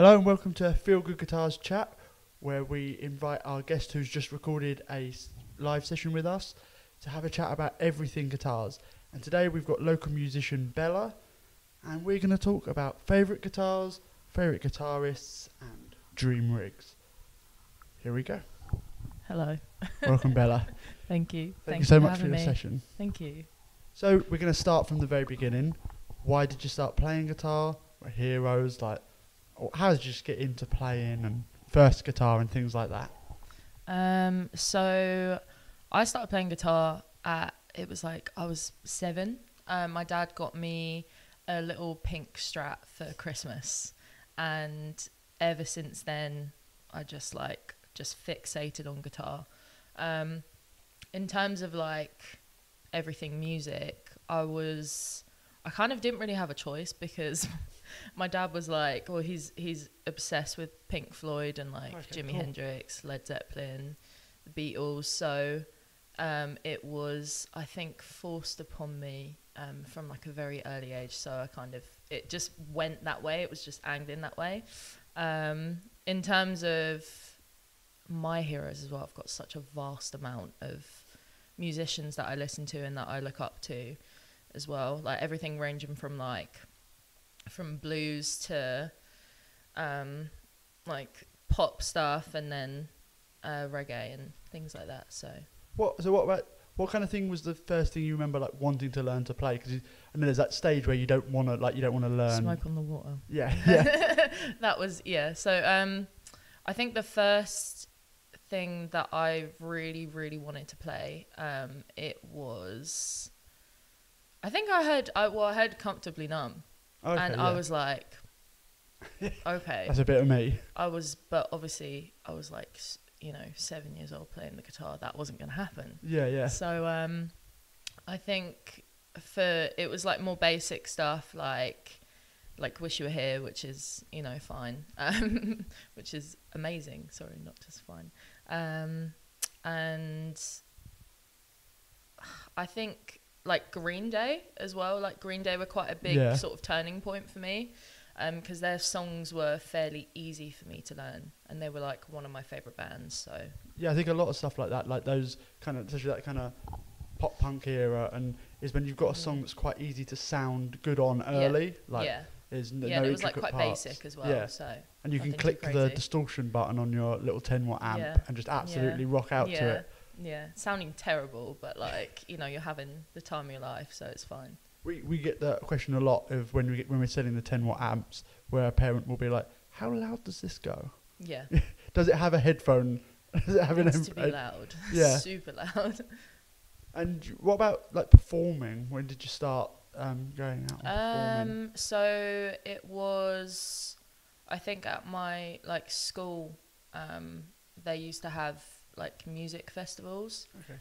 Hello and welcome to Feel Good Guitars Chat, where we invite our guest who's just recorded a live session with us to have a chat about everything guitars. And today we've got local musician Bella, and we're going to talk about favourite guitars, favourite guitarists, and dream rigs. Here we go. Hello. Welcome, Bella. Thank you. Thank you so much for your me. session. Thank you. So we're going to start from the very beginning. Why did you start playing guitar? What heroes? How did you just get into playing and first guitar and things like that? So I started playing guitar I was 7. My dad got me a little pink Strat for Christmas, and ever since then I just fixated on guitar. In terms of everything music, I kind of didn't really have a choice because my dad was he's obsessed with Pink Floyd and Jimi Hendrix, Led Zeppelin, the Beatles. So it was, I think, forced upon me from a very early age. So it just went that way. It was just angling that way. In terms of my heroes as well, I've got such a vast amount of musicians that I listen to and that I look up to as well. Everything ranging from blues to pop stuff, and then reggae and things like that. So what kind of thing was the first thing you remember wanting to learn to play? Because I know there's that stage where you don't want to learn. Smoke on the Water. Yeah. That was So I think the first thing that I really, really wanted to play, it was, I think I heard Comfortably Numb. Okay, and I was like, okay. That's a bit of me. But obviously I was 7 years old playing the guitar. That wasn't going to happen. Yeah. So I think it was more basic stuff like Wish You Were Here, which is, fine, which is amazing. Sorry, not just fine. And I think Green Day as well. Green Day were quite a big sort of turning point for me, because their songs were fairly easy for me to learn, and they were one of my favourite bands. So yeah, I think a lot of stuff like that, those kind of, especially that kind of pop punk era, and is when you've got a song that's quite easy to sound good on early. There's no and it was quite parts. basic as well. Yeah. So and you can click the distortion button on your little 10-watt amp and just absolutely rock out to it. Yeah, sounding terrible, but you're having the time of your life, so it's fine. We get that question a lot of when we're selling the 10-watt amps, where a parent will be like, "How loud does this go?" Yeah. Does it have a headphone? Does it have it needs to be loud. Yeah. Super loud. And what about performing? When did you start going out and performing? So it was, I think at my school, they used to have music festivals. Okay.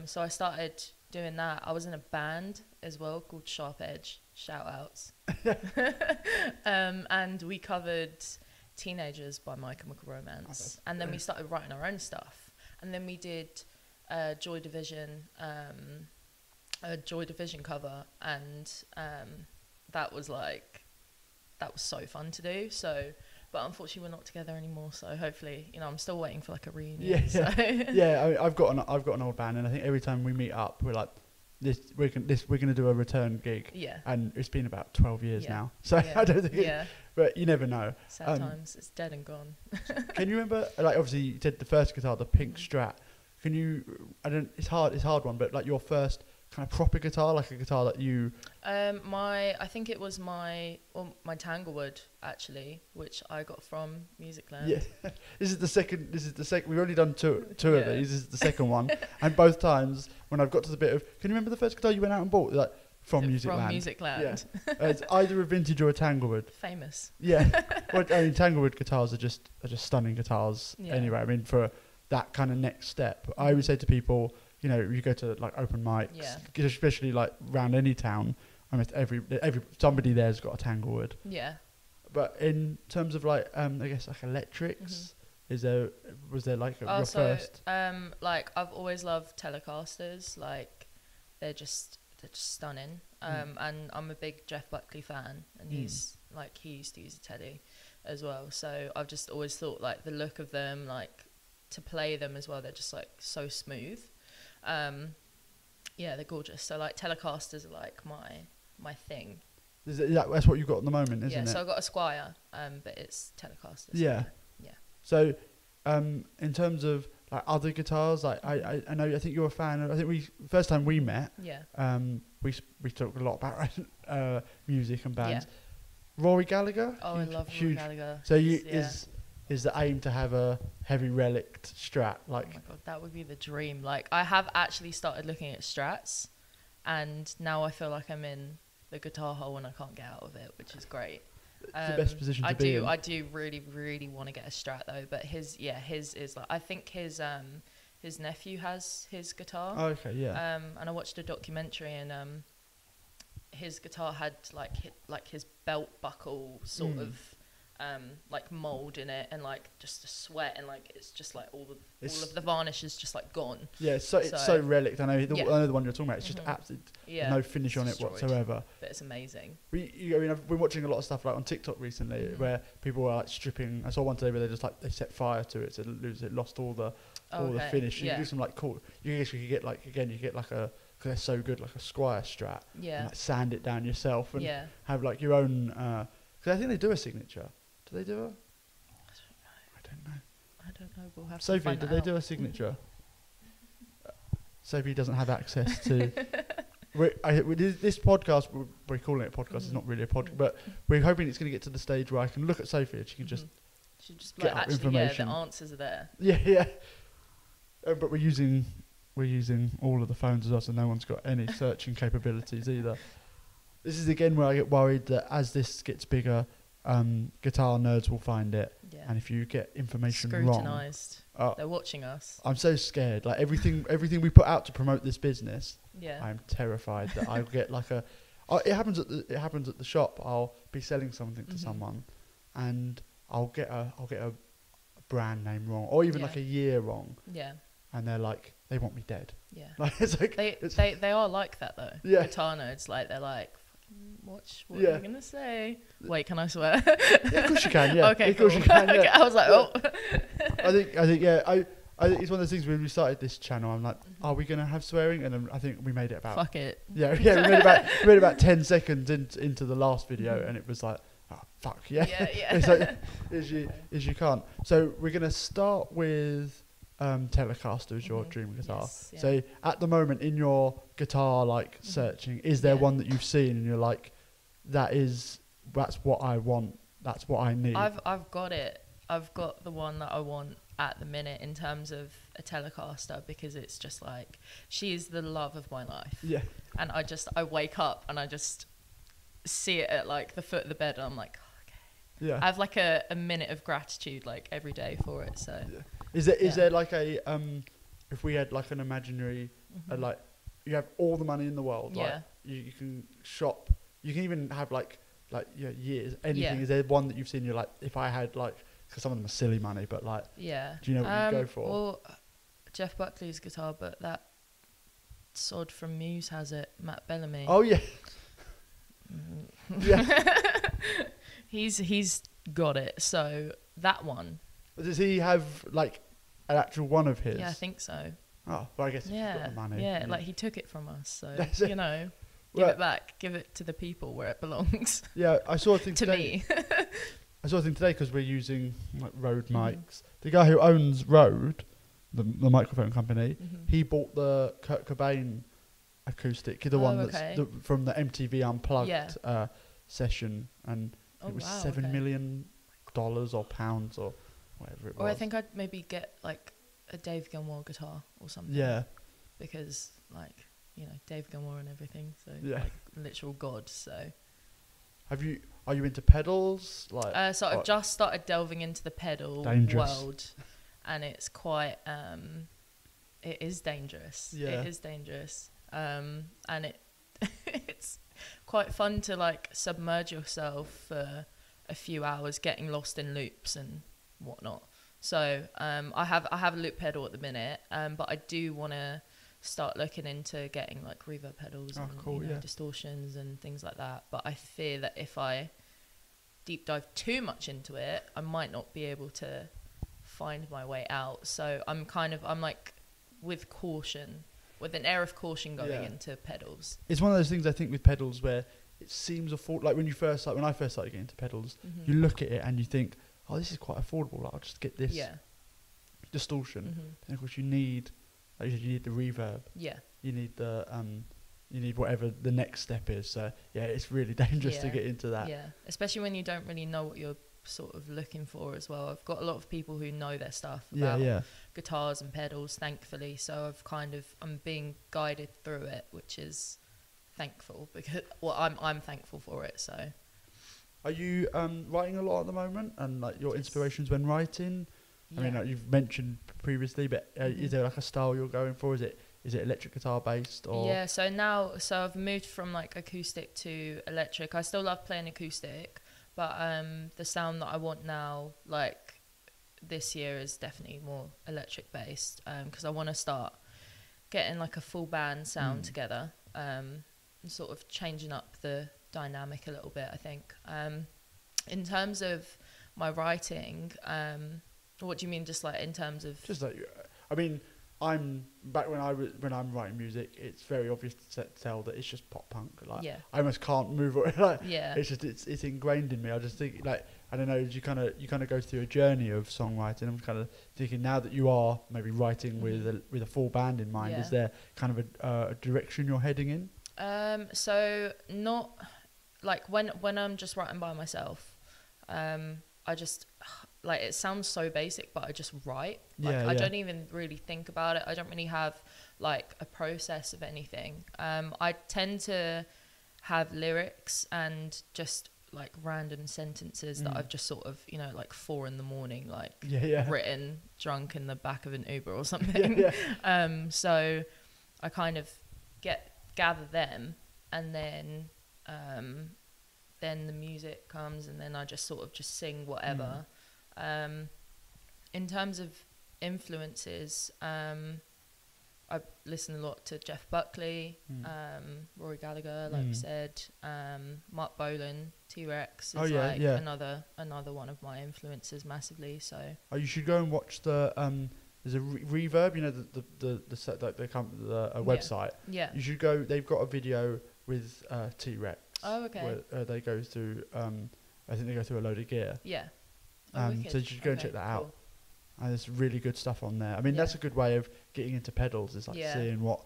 So I started doing that. I was in a band as well called Sharp Edge. Shout outs. And we covered Teenagers by My Chemical Romance. And then we started writing our own stuff. And then we did Joy Division, a Joy Division cover, and that was so fun to do. So, but unfortunately we're not together anymore. So hopefully, I'm still waiting for a reunion. Yeah. So. Yeah. I've got an old band, and I think every time we meet up, we're like, we're going to do a return gig. Yeah. And it's been about 12 years now. So I don't think. But you never know. Sad times. It's dead and gone. Can you remember? Obviously, you did the first guitar, the pink Strat. Can you? It's a hard one, but your first kind of proper guitar, a guitar that you. I think it was my Tanglewood actually, which I got from Musicland. Yeah, this is the second. We've only done two of these. This is the second one, and both times when I've got to the bit of, can you remember the first guitar you went out and bought? From Musicland. From Musicland. Yeah. It's either a vintage or a Tanglewood. Famous. Yeah. Well, Tanglewood guitars are just stunning guitars. Yeah. Anyway, for that kind of next step, I would say to people, you go to open mics, especially around any town, almost every somebody there's got a Tanglewood. Yeah. But in terms of I guess electrics, was there your first? I've always loved Telecasters. They're just stunning. And I'm a big Jeff Buckley fan, and he used to use a Teddy. as well. So I've just always thought like the look of them, like to play them as well, they're just like so smooth. Yeah, they're gorgeous. So like Telecasters are like my thing. That's what you've got at the moment, isn't it? Yeah, so I've got a Squire, but it's Telecasters. Yeah. Yeah. So, in terms of like other guitars, like I know, I think you're a fan of, I think first time we met, Yeah. we talked a lot about music and bands. Yeah. Rory Gallagher? Oh, I love Rory Gallagher. So is the aim to have a heavy relict Strat? Like, oh my god, that would be the dream. Like, I have actually started looking at Strats, and now I feel like I'm in the guitar hole and I can't get out of it, which is great. It's the best position to be in. I do really, really want to get a Strat though, but his is like, I think his nephew has his guitar. Oh, okay, yeah. And I watched a documentary, and his guitar had like his belt buckle sort of like mold in it, and like just a sweat, and like it's just like all of the varnish is just like gone. Yeah, it's so relict. I know I know the one you're talking about. It's just absolute, no finish on it whatsoever. But it's amazing. I mean, I've been watching a lot of stuff like on TikTok recently where people are like stripping. I saw one today where they just like they set fire to it, so it lost all the finish. You can do some like cool. You could get like again, you get like a, because they're so good, like a Squire Strat. Yeah. And, like sand it down yourself and have like your own. Because I think they do a signature. Do they do a? I don't know. We'll have Sophie, to find do that they out. do a signature? Sophie doesn't have access to. This podcast, we're calling it a podcast. It's not really a podcast, but we're hoping it's going to get to the stage where I can look at Sophie and she can just get like, up information. Yeah, the answers are there. Yeah. But we're using all of the phones as well, so no one's got any searching capabilities either. This is again where I get worried that as this gets bigger, guitar nerds will find it, and if you get information scrutinised, they're watching us. I'm so scared. Like everything we put out to promote this business, I'm terrified that I'll get like a. It happens at the shop. I'll be selling something to someone, and I'll get a brand name wrong, or even like a year wrong. Yeah. And they're like, they want me dead. Yeah. Like, it's like they are like that though. Yeah. Guitar nerds, like they're like, watch what you're gonna say. Wait, can I swear? Yeah, of course you can. Yeah. Okay, of course cool. you can. Yeah. Okay, I was like, oh. I think I think it's one of those things when we started this channel. I'm like, are we gonna have swearing? And then I think we made it about. Fuck it. Yeah. We made about 10 seconds into the last video, and it was like, oh fuck yeah. Yeah. It's like, is you can't. So we're gonna start with. Telecaster is your dream guitar. Yes, so at the moment in your guitar like searching, is there one that you've seen and you're like, that's what I want, that's what I need? I've got it. I've got the one that I want at the minute in terms of a Telecaster, because it's just like, she is the love of my life. Yeah. And I wake up and I just see it at like the foot of the bed and I'm like, yeah. I have like a minute of gratitude like every day for it. So is there like a if we had like an imaginary like you have all the money in the world, like you can shop, you can even have like years, anything. Is there one that you've seen you're like, if I had like, because some of them are silly money, but like do you know what you go for? Well, Jeff Buckley's guitar, but that sod from Muse has it, Matt Bellamy. Oh yeah. Yeah. He's got it. So that one. Does he have like an actual one of his? Yeah, I think so. Oh, well, I guess if you've got the money. Yeah, like he took it from us, so give it back, give it to the people where it belongs. Yeah, I saw a thing today. To me. I saw a thing today because we're using like Rode mics. The guy who owns Rode, the microphone company, he bought the Kurt Cobain acoustic, the one that's from the MTV Unplugged session, and it was $7 million or pounds or whatever it was. Or I think I'd maybe get like a Dave Gilmour guitar or something. Yeah. Because like, Dave Gilmour and everything. So like literal god. So are you into pedals? Like so I've just started delving into the pedal world, and it's quite it is dangerous. Yeah. It is dangerous. And it's quite fun to like submerge yourself for a few hours, getting lost in loops and whatnot. So I have a loop pedal at the minute, but I do want to start looking into getting like reverb pedals and distortions and things like that. But I fear that if I deep dive too much into it, I might not be able to find my way out. So I'm like with caution, with an air of caution going into pedals. It's one of those things I think with pedals where it seems affordable. Like when I first started getting into pedals, you look at it and you think, oh, this is quite affordable. Like, I'll just get this distortion. And of course, you need, like you said, you need the reverb. Yeah. You need the you need whatever the next step is. So yeah, it's really dangerous to get into that. Yeah, especially when you don't really know what you're sort of looking for as well. I've got a lot of people who know their stuff about guitars and pedals, thankfully. So I'm being guided through it, which is thankful, because I'm thankful for it. So are you writing a lot at the moment, and like your inspirations when writing? I mean, like you've mentioned previously, but is there like a style you're going for? Is it electric guitar based, or? Yeah, so I've moved from like acoustic to electric. I still love playing acoustic, but the sound that I want now, like this year, is definitely more electric based, because I want to start getting like a full band sound together, and sort of changing up the dynamic a little bit, I think. In terms of my writing, what do you mean, just like in terms of? Just like, I mean, I'm back when I'm writing music. It's very obvious to tell that it's just pop punk. Like, I almost can't move it. Like, it's just it's ingrained in me. I just think, like, I don't know. You kind of go through a journey of songwriting. I'm kind of thinking now that you are maybe writing with a full band in mind. Is there kind of a direction you're heading in? So not like when I'm just writing by myself. I just, like, it sounds so basic, but I just write. Like, I don't even really think about it. I don't really have like a process of anything. I tend to have lyrics and just like random sentences that I've just sort of, like 4 a.m, like written drunk in the back of an Uber or something. So I kind of gather them, and then the music comes, and then I just sort of just sing whatever. In terms of influences, I listen a lot to Jeff Buckley, Rory Gallagher, like we said, Mark Bolan, T-Rex is another one of my influences massively. So you should go and watch the there's a Reverb, the set, like the website. You should go. They've got a video with T-Rex. Oh, okay. Where they go through, I think they go through a load of gear. Yeah. So you should go and check that out. And there's really good stuff on there. I mean, that's a good way of getting into pedals. Is like seeing what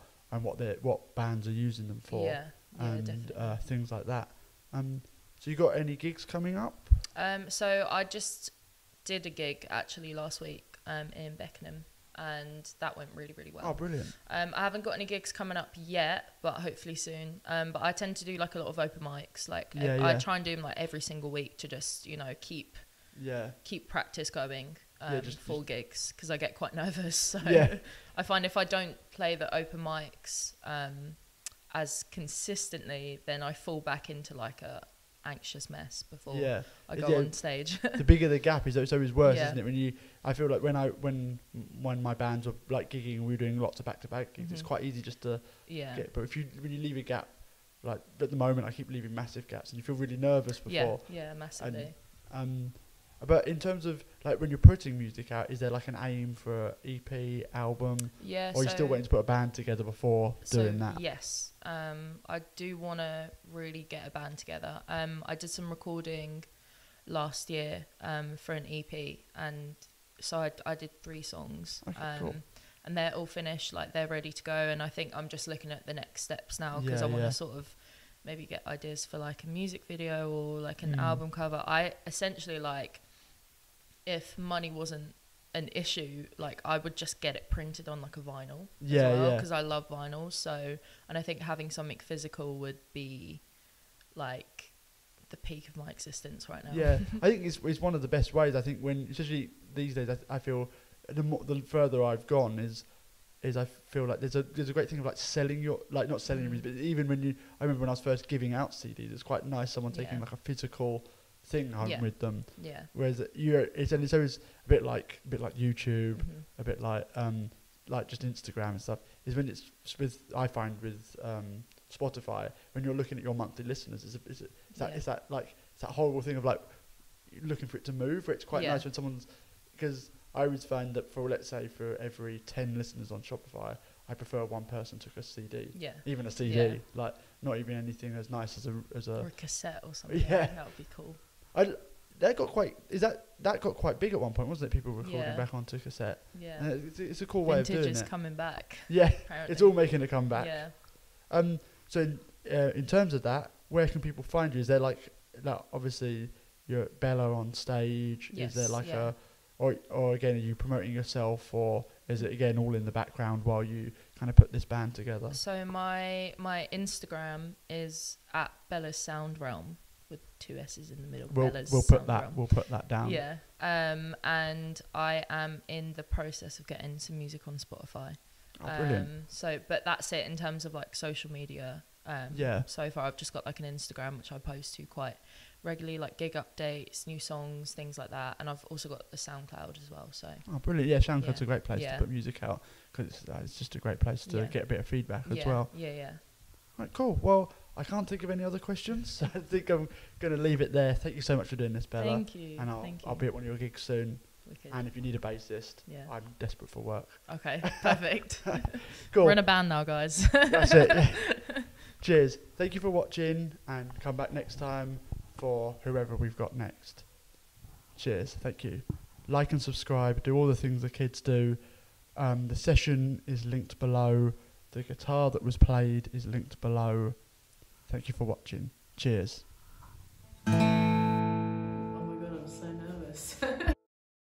bands are using them for, and things like that. So you got any gigs coming up? So I just did a gig actually last week in Beckenham, and that went really, really well. Oh, brilliant. I haven't got any gigs coming up yet, but hopefully soon. But I tend to do like a lot of open mics. Like I try and do them like every single week to just keep practice going. Just full gigs, because I get quite nervous. So I find if I don't play the open mics as consistently, then I fall back into like a anxious mess before I go on stage. The bigger the gap is, it's always worse, isn't it? I feel like when my bands were like gigging and we were doing lots of back-to-back gigs, it's quite easy just to get. But when you leave a gap, like at the moment, I keep leaving massive gaps, and you feel really nervous before. Yeah, massively. But in terms of like when you're putting music out, is there like an aim for EP, album? Yeah. Or are you still waiting to put a band together before doing that? Yes. I do want to really get a band together. I did some recording last year for an EP, and so I did 3 songs. Okay, cool. And they're all finished, like they're ready to go. And I think I'm just looking at the next steps now, because I want to sort of maybe get ideas for like a music video or like an album cover. I essentially, like, if money wasn't an issue, like I would just get it printed on like a vinyl as well, because I love vinyl. So, and I think having something physical would be like the peak of my existence right now. I think it's one of the best ways. I think when, especially these days, I feel the further I've gone is I feel like there's a great thing of like selling your, like not selling your music, but even when I remember when I was first giving out CDs, it's quite nice someone taking like a physical thing home with them. Whereas it's always a bit like YouTube, a bit like just Instagram and stuff. Is when it's with, I find with Spotify, when you're looking at your monthly listeners, it's that horrible thing of like, looking for it to move. Where it's quite Yeah. nice when someone's, because I always find that for, let's say, for every 10 listeners on Shopify, I prefer one person took a CD. Yeah. Even a CD, Yeah. like not even anything as nice as Or a. a cassette or something. Yeah. That would be cool. That got quite. That got quite big at one point, wasn't it? People recording Yeah. back onto cassette. Yeah. And it's a cool way of Vintage doing is it. coming back. Yeah, Apparently. it's all making a comeback. Yeah. So in terms of that, where can people find you? Is there like obviously you're at Bella on stage? Yes, Is there like yeah. or again, are you promoting yourself, or is it again all in the background while you kind of put this band together? So my Instagram is at Bella's Sound Realm with 2 S's in the middle. Bella's We'll Sound put that Realm. we'll put that down. Yeah. And I am in the process of getting some music on Spotify. Oh, brilliant. But that's it in terms of like social media. Yeah. So far, I've just got like an Instagram which I post to quite regularly, like gig updates, new songs, things like that. And I've also got the SoundCloud as well. So. Oh, brilliant. Yeah, SoundCloud's Yeah. a great place Yeah. to put music out, because it's just a great place to Yeah. get a bit of feedback as Yeah. well. Yeah. Right, cool. Well, I can't think of any other questions, so I think I'm going to leave it there. Thank you so much for doing this, Bella. Thank you. And I'll be at one of your gigs soon. Wicked. And if you need a bassist, Yeah. I'm desperate for work. Okay, perfect. Cool. We're in a band now, guys. That's it. Yeah. Cheers. Thank you for watching, and come back next time for whoever we've got next. Cheers. Thank you. Like and subscribe. Do all the things the kids do. The session is linked below. The guitar that was played is linked below. Thank you for watching. Cheers.